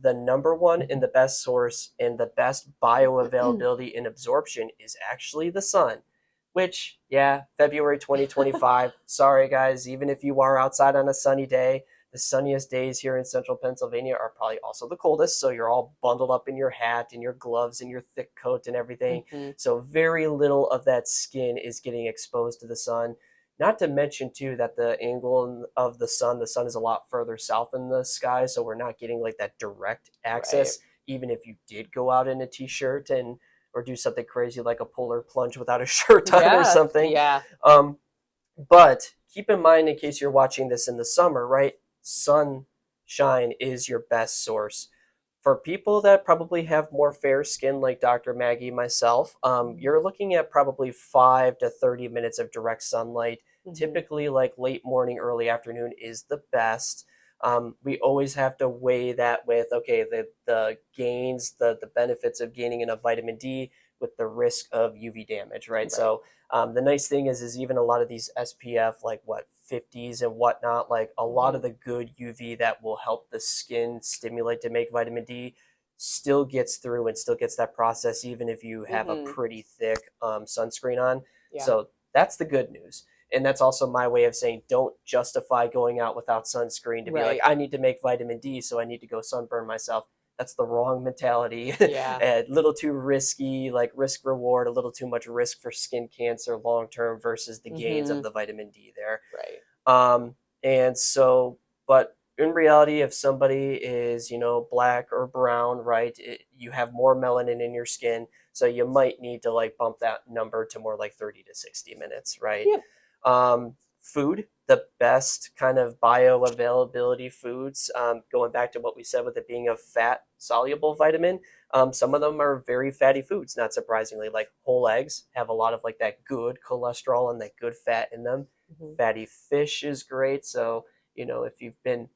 the number one and the best source and the best bioavailability and absorption is actually the sun, which, yeah, February 2025. Sorry, guys, even if you are outside on a sunny day, the sunniest days here in central Pennsylvania are probably also the coldest. So you're all bundled up in your hat and your gloves and your thick coat and everything. So very little of that skin is getting exposed to the sun. Not to mention, too, that the angle of the sun is a lot further south in the sky, so we're not getting like that direct access. Even if you did go out in a t-shirt and or do something crazy like a polar plunge without a shirt on or something. But keep in mind, in case you're watching this in the summer, right? Sunshine is your best source. For people that probably have more fair skin, like Dr. Maggie, myself, you're looking at probably 5 to 30 minutes of direct sunlight. Typically, like late morning, early afternoon is the best. We always have to weigh that with, okay, the gains, the benefits of gaining enough vitamin D with the risk of UV damage, right? So the nice thing is even a lot of these SPF, like 50s and whatnot, like a lot of the good UV that will help the skin stimulate to make vitamin D still gets through and still gets that process, even if you have a pretty thick sunscreen on. So that's the good news. And that's also my way of saying, don't justify going out without sunscreen to be like, I need to make vitamin D, so I need to go sunburn myself. That's the wrong mentality. A little too risky, like risk reward, a little too much risk for skin cancer long term versus the gains of the vitamin D there. And so, but in reality, if somebody is, black or brown, right, you have more melanin in your skin, so you might need to like bump that number to more like 30 to 60 minutes, right? Food, the best kind of bioavailability foods, going back to what we said with it being a fat soluble vitamin, some of them are very fatty foods, not surprisingly. Like whole eggs have a lot of like that good cholesterol and that good fat in them. Fatty fish is great. So, if you've been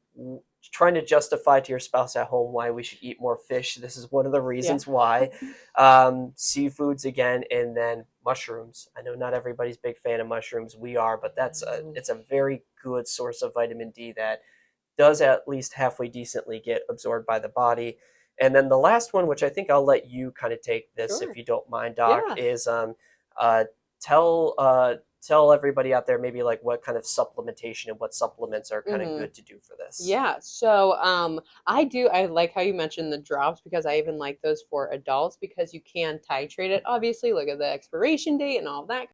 trying to justify to your spouse at home why we should eat more fish, this is one of the reasons why. Seafoods again, and then mushrooms. I know not everybody's a big fan of mushrooms. We are, but it's a very good source of vitamin D that does at least halfway decently get absorbed by the body. And then the last one, which I think I'll let you kind of take this if you don't mind, Doc, is tell everybody out there maybe like what kind of supplementation and what supplements are kind of good to do for this. So I like how you mentioned the drops, because I even like those for adults because you can titrate it. Obviously, look at the expiration date and all that